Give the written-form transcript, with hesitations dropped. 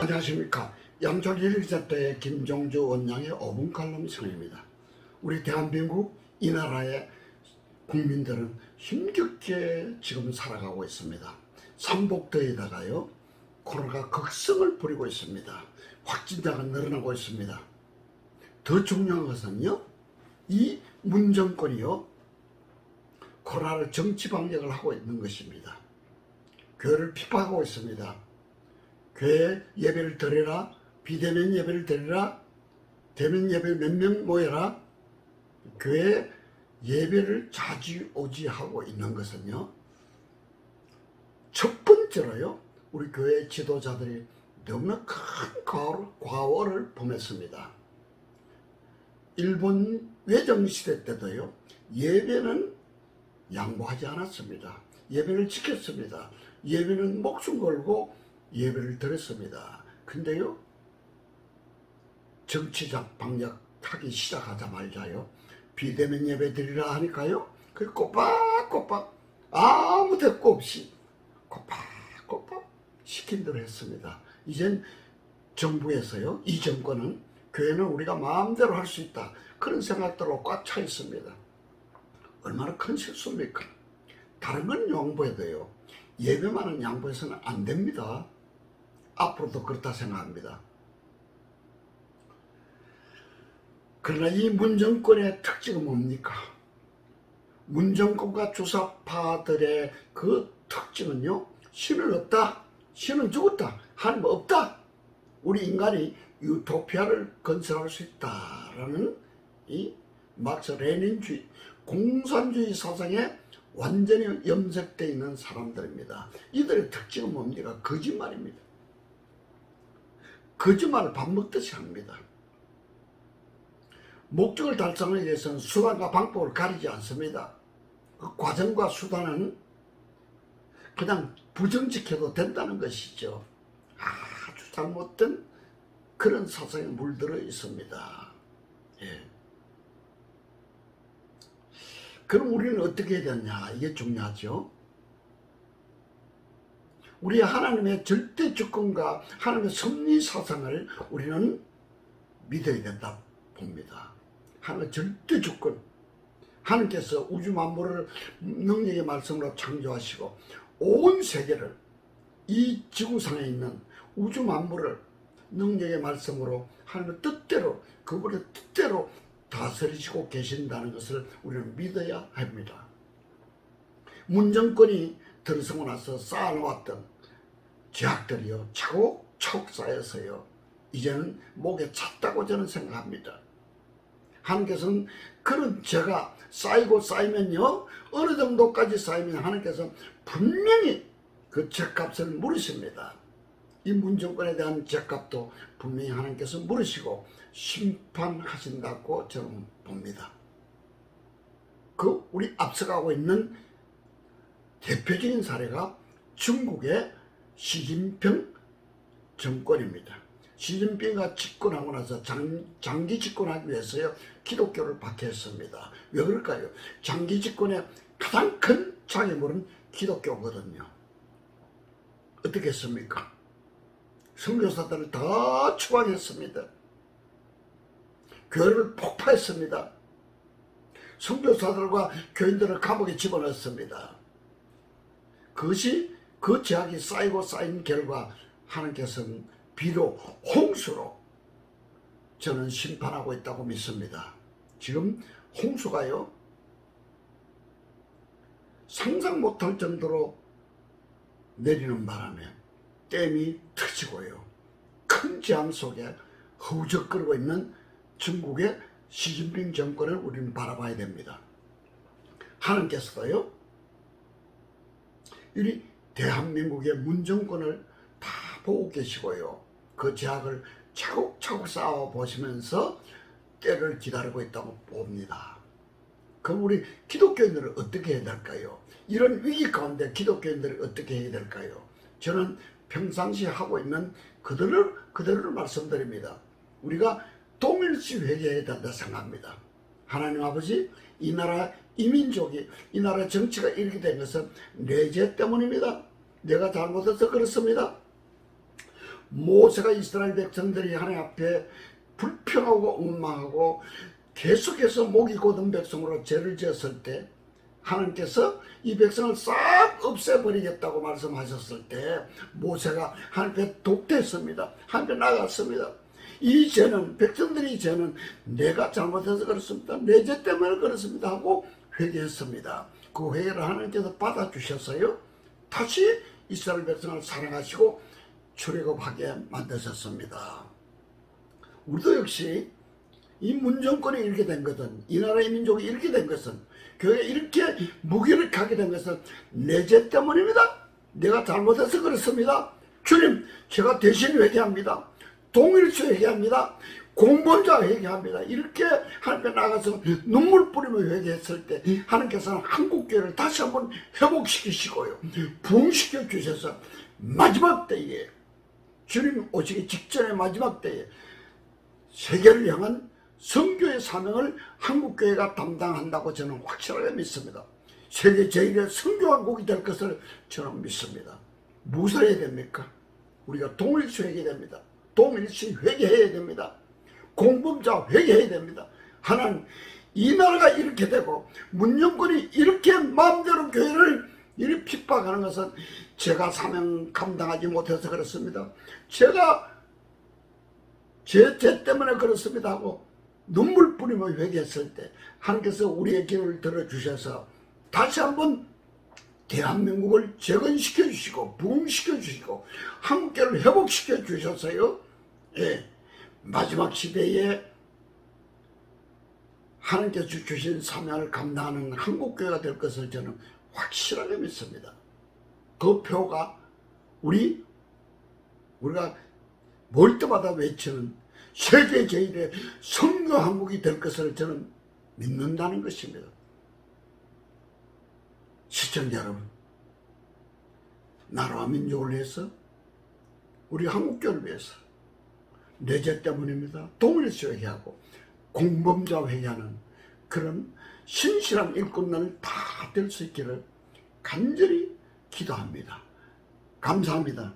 안녕하십니까. 양쪽 일기자의 김종주 원장의 5분 칼럼 시간입니다. 우리 대한민국 이 나라의 국민들은 힘겹게 지금 살아가고 있습니다. 삼복더위에다가요 코로나가 극성을 부리고 있습니다. 확진자가 늘어나고 있습니다. 더 중요한 것은요, 이 문정권이요 코로나를 정치 방역을 하고 있는 것입니다. 교회를 핍박하고 있습니다. 교회 예배를 드려라, 비대면 예배를 드려라, 대면 예배 몇 명 모여라. 교회 예배를 좌지우지하고 있는 것은요, 첫 번째로요 우리 교회 지도자들이 너무나 큰 과오를 범했습니다. 일본 외정시대 때도요 예배는 양보하지 않았습니다. 예배를 지켰습니다. 예배는 목숨 걸고 예배를 드렸습니다. 근데요 정치적 방역하기 시작하자마자요 비대면 예배 드리라 하니까요 그 꼬박꼬박 아무 대꾸 없이 꼬박꼬박 시킨 대로 했습니다. 이젠 정부에서요 이 정권은 교회는 우리가 마음대로 할 수 있다 그런 생각들로 꽉 차 있습니다. 얼마나 큰 실수입니까? 다른 건 양보해도요 예배만은 양보해서는 안 됩니다. 앞으로도 그렇다 생각합니다. 그러나 이 문정권의 특징은 뭡니까? 문정권과 주사파들의 그 특징은요 신은 없다, 신은 죽었다, 하나님 없다, 우리 인간이 유토피아를 건설할 수 있다라는 이 막스 레닌주의 공산주의 사상에 완전히 염색되어 있는 사람들입니다. 이들의 특징은 뭡니까? 거짓말입니다. 거짓말을 밥 먹듯이 합니다. 목적을 달성하기 위해서는 수단과 방법을 가리지 않습니다. 그 과정과 수단은 그냥 부정직해도 된다는 것이죠. 아주 잘못된 그런 사상에 물들어 있습니다. 예. 그럼 우리는 어떻게 해야 되냐? 이게 중요하죠. 우리 하나님의 절대 주권과 하나님의 섭리 사상을 우리는 믿어야 된다 봅니다. 하나님의 절대 주권, 하나님께서 우주 만물을 능력의 말씀으로 창조하시고 온 세계를 이 지구상에 있는 우주 만물을 능력의 말씀으로 하나님의 뜻대로 그분의 뜻대로 다스리시고 계신다는 것을 우리는 믿어야 합니다. 문정권이 들어서고 나서 쌓아놓았던 죄악들이요 차곡차곡 쌓여서요 이제는 목에 찼다고 저는 생각합니다. 하나님께서는 그런 죄가 쌓이고 쌓이면요 어느 정도까지 쌓이면 하나님께서 분명히 그 죄값을 물으십니다. 이 문정권에 대한 죄값도 분명히 하나님께서 물으시고 심판하신다고 저는 봅니다. 그 우리 앞서가고 있는 대표적인 사례가 중국의 시진핑 정권입니다. 시진핑가 집권하고 나서 장기 집권하기 위해서요 기독교를 박해했습니다. 왜 그럴까요? 장기 집권의 가장 큰 장애물은 기독교거든요. 어떻게 했습니까? 선교사들을 다 추방했습니다. 교회를 폭파했습니다. 선교사들과 교인들을 감옥에 집어넣었습니다. 그것이 그 죄악이 쌓이고 쌓인 결과 하나님께서는 비록 홍수로 저는 심판하고 있다고 믿습니다. 지금 홍수가요 상상 못할 정도로 내리는 바람에 댐이 터지고요 큰 재앙 속에 허우적거리고 있는 중국의 시진핑 정권을 우리는 바라봐야 됩니다. 하나님께서도요 이 대한민국의 문정권을 다 보고 계시고요 그 죄악을 차곡차곡 쌓아 보시면서 때를 기다리고 있다고 봅니다. 그럼 우리 기독교인들은 어떻게 해야 될까요? 이런 위기 가운데 기독교인들이 어떻게 해야 될까요? 저는 평상시에 하고 있는 그대로를 말씀드립니다. 우리가 동일시 회개해야 된다 생각합니다. 하나님 아버지, 이 나라 이 민족이 이 나라 정치가 이렇게 된 것은 내 죄 때문입니다. 내가 잘못해서 그렇습니다. 모세가 이스라엘 백성들이 하나님 앞에 불평하고 원망하고 계속해서 목이 곧은 백성으로 죄를 지었을 때 하나님께서 이 백성을 싹 없애버리겠다고 말씀하셨을 때 모세가 하나님께 독대했습니다. 하나님께 나갔습니다. 이 죄는, 백성들이 죄는 내가 잘못해서 그렇습니다. 내 죄 때문에 그렇습니다 하고 회개했습니다. 그 회개를 하나님께서 받아주셔서요, 다시 이스라엘 백성을 사랑하시고 출애굽하게 만드셨습니다. 우리도 역시 이 문정권이 이렇게 된 것은, 이 나라의 민족이 이렇게 된 것은, 교회가 이렇게 무기력하게 된 것은 내 죄 때문입니다. 내가 잘못해서 그렇습니다. 주님, 제가 대신 회개합니다. 동일수 회개합니다. 공범자 회개합니다. 이렇게 하나님께 나가서 눈물 뿌리며 회개했을 때 하나님께서는 한국교회를 다시 한번 회복시키시고요, 부흥시켜 주셔서 마지막 때에, 주님 오시기 직전의 마지막 때에 세계를 향한 선교의 사명을 한국교회가 담당한다고 저는 확실하게 믿습니다. 세계 제1의 선교왕국이 될 것을 저는 믿습니다. 무엇을 해야 됩니까? 우리가 동일시 회개해야 됩니다. 동일시 회개해야 됩니다. 공범자 회개해야 됩니다. 하나님, 이 나라가 이렇게 되고 문정권이 이렇게 마음대로 교회를 이렇게 핍박하는 것은 제가 사명 감당하지 못해서 그렇습니다. 제가 제 죄 때문에 그렇습니다 하고 눈물 뿌리며 회개했을 때 하나님께서 우리의 기도를 들어주셔서 다시 한번 대한민국을 재건시켜 주시고 부흥시켜 주시고 한국교회를 회복시켜 주셔서요, 예, 마지막 시대에 하나님께서 주신 사명을 감당하는 한국교회가 될 것을 저는 확실하게 믿습니다. 그 표가 우리가 뭘 때마다 외치는 세계 제1의 선교 한국이 될 것을 저는 믿는다는 것입니다. 시청자 여러분, 나라와 민족을 위해서, 우리 한국교회를 위해서 내 죄 때문입니다. 동일시 회개하고 공범자 회개하는 그런 신실한 일꾼들 다 될 수 있기를 간절히 기도합니다. 감사합니다.